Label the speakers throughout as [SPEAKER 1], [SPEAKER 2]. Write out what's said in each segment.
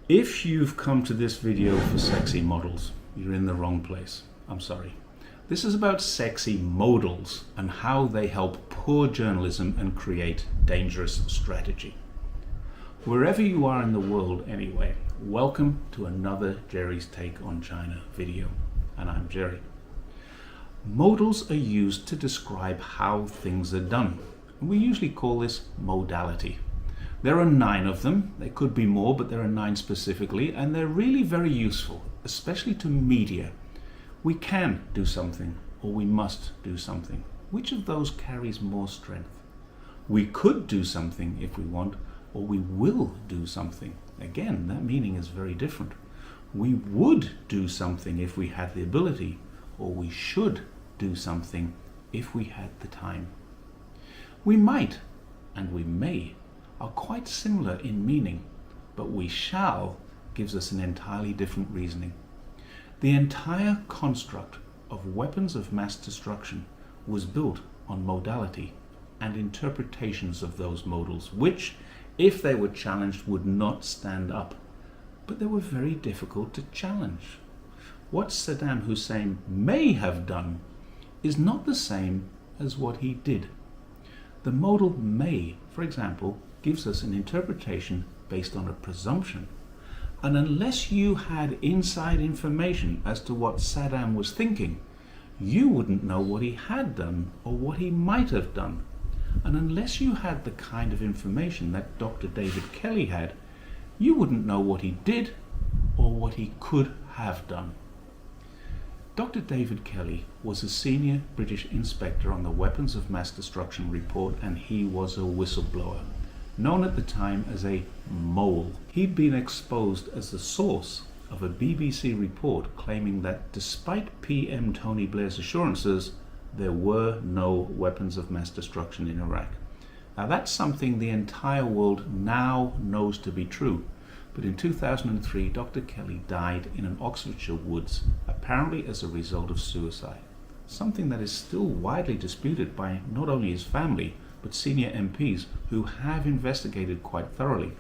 [SPEAKER 1] If you've come to this video for sexy models, you're in the wrong place. I'm sorry. This is about sexy modals and how they help poor journalism and create dangerous strategy. Wherever you are in the world anyway, welcome to another Jerry's Take on China video. And I'm Jerry. Modals are used to describe how things are done. We usually call this modality. There are 9 of them. There could be more, but there are 9 specifically, and they're really very useful, especially to media. We can do something, or we must do something. Which of those carries more strength? We could do something if we want, or we will do something. Again, that meaning is very different. We would do something if we had the ability, or we should do something if we had the time. We might, and we may, are quite similar in meaning, but we shall gives us an entirely different reasoning. The entire construct of weapons of mass destruction was built on modality and interpretations of those modals, which, if they were challenged, would not stand up. But they were very difficult to challenge. What Saddam Hussein may have done is not the same as what he did. The modal may, for example, gives us an interpretation based on a presumption. And unless you had inside information as to what Saddam was thinking, you wouldn't know what he had done or what he might have done. And unless you had the kind of information that Dr. David Kelly had, you wouldn't know what he did or what he could have done. Dr. David Kelly was a senior British inspector on the Weapons of Mass Destruction report, and he was a whistleblower, known at the time as a mole. He'd been exposed as the source of a BBC report claiming that despite PM Tony Blair's assurances, there were no weapons of mass destruction in Iraq. Now that's something the entire world now knows to be true. But in 2003, Dr. Kelly died in an Oxfordshire woods, apparently as a result of suicide. Something that is still widely disputed by not only his family, but senior MPs who have investigated quite thoroughly.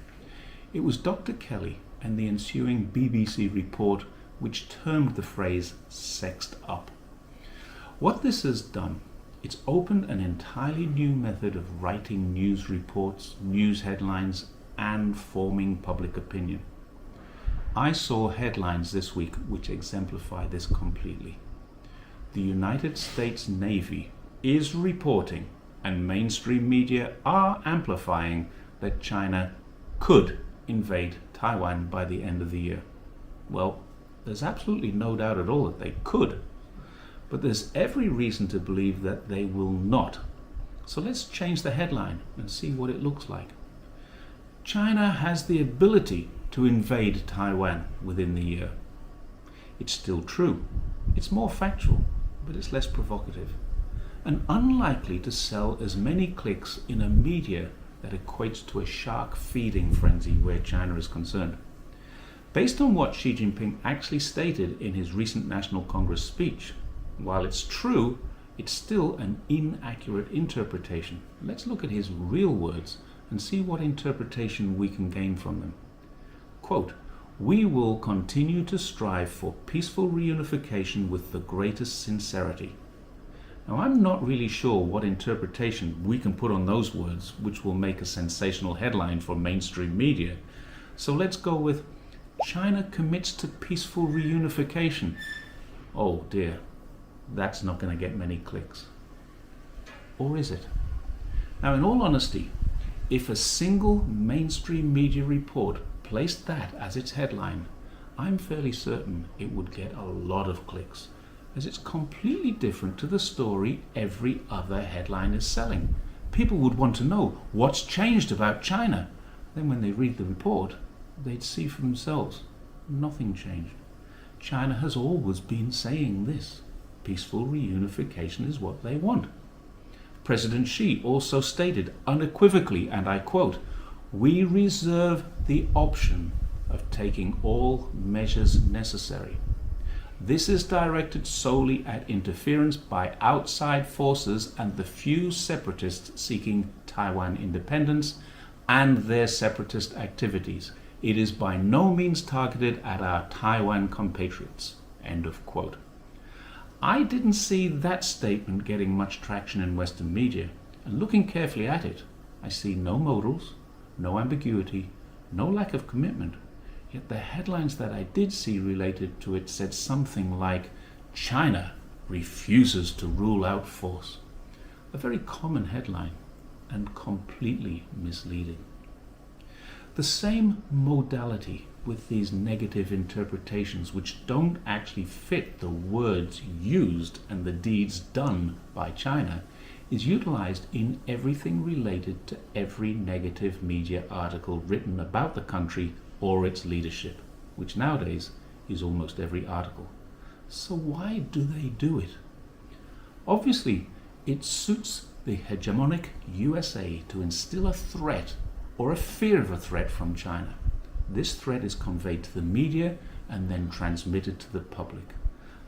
[SPEAKER 1] It was Dr. Kelly and the ensuing BBC report which termed the phrase sexed up. What this has done, it's opened an entirely new method of writing news reports, news headlines, and forming public opinion. I saw headlines this week which exemplify this completely. The United States Navy is reporting, and mainstream media are amplifying, that China could invade Taiwan by the end of the year. Well, there's absolutely no doubt at all that they could, but there's every reason to believe that they will not. So let's change the headline and see what it looks like. China has the ability to invade Taiwan within the year. It's still true. It's more factual, but it's less provocative, and unlikely to sell as many clicks in a media that equates to a shark feeding frenzy where China is concerned. Based on what Xi Jinping actually stated in his recent National Congress speech, while it's true, it's still an inaccurate interpretation. Let's look at his real words and see what interpretation we can gain from them. Quote, "We will continue to strive for peaceful reunification with the greatest sincerity." Now, I'm not really sure what interpretation we can put on those words which will make a sensational headline for mainstream media. So let's go with, China commits to peaceful reunification. Oh dear, that's not going to get many clicks. Or is it? Now, in all honesty, if a single mainstream media report placed that as its headline, I'm fairly certain it would get a lot of clicks, as it's completely different to the story every other headline is selling. People would want to know what's changed about China. Then when they read the report, they'd see for themselves, nothing changed. China has always been saying this. Peaceful reunification is what they want. President Xi also stated unequivocally, and I quote, "We reserve the option of taking all measures necessary. This is directed solely at interference by outside forces and the few separatists seeking Taiwan independence and their separatist activities. It is by no means targeted at our Taiwan compatriots. End of quote. I didn't see that statement getting much traction in Western media, and looking carefully at it, I see no modals, no ambiguity, no lack of commitment. Yet the headlines that I did see related to it said something like, "China refuses to rule out force." A very common headline and completely misleading. The same modality with these negative interpretations which don't actually fit the words used and the deeds done by China is utilized in everything related to every negative media article written about the country or its leadership, which nowadays is almost every article. So why do they do it? Obviously, it suits the hegemonic USA to instill a threat or a fear of a threat from China. This threat is conveyed to the media and then transmitted to the public.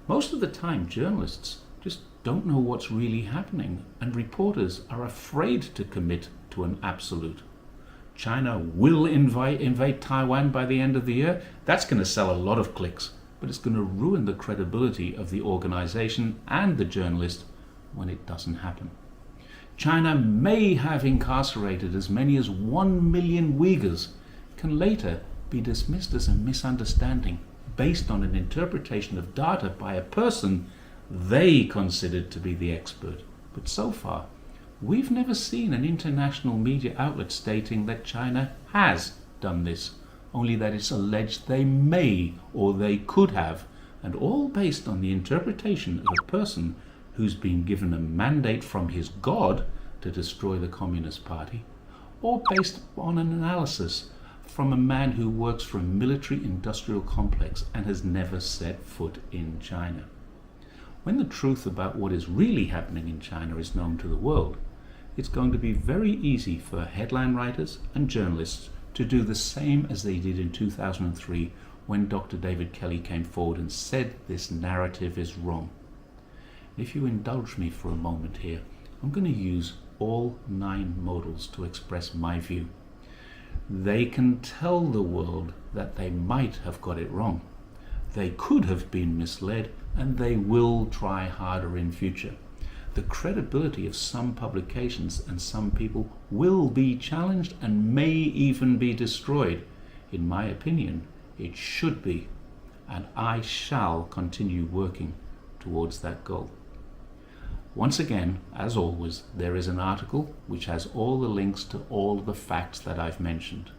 [SPEAKER 1] Most of the time, journalists just don't know what's really happening, and reporters are afraid to commit to an absolute. China will invade Taiwan by the end of the year. That's going to sell a lot of clicks, but it's going to ruin the credibility of the organization and the journalist when it doesn't happen. China may have incarcerated as many as 1 million Uyghurs, can later be dismissed as a misunderstanding based on an interpretation of data by a person they considered to be the expert. But so far, we've never seen an international media outlet stating that China has done this, only that it's alleged they may or they could have, and all based on the interpretation of a person who's been given a mandate from his God to destroy the Communist Party, or based on an analysis from a man who works for a military-industrial complex and has never set foot in China. When the truth about what is really happening in China is known to the world, it's going to be very easy for headline writers and journalists to do the same as they did in 2003 when Dr. David Kelly came forward and said this narrative is wrong. If you indulge me for a moment here, I'm going to use all 9 modals to express my view. They can tell the world that they might have got it wrong. They could have been misled, and they will try harder in future. The credibility of some publications and some people will be challenged and may even be destroyed. In my opinion, it should be, and I shall continue working towards that goal. Once again, as always, there is an article which has all the links to all the facts that I've mentioned.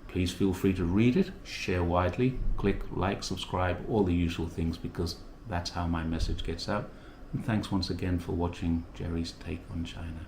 [SPEAKER 1] Please feel free to read it, share widely, click like, subscribe, all the usual things, because that's how my message gets out. And thanks once again for watching Jerry's Take on China.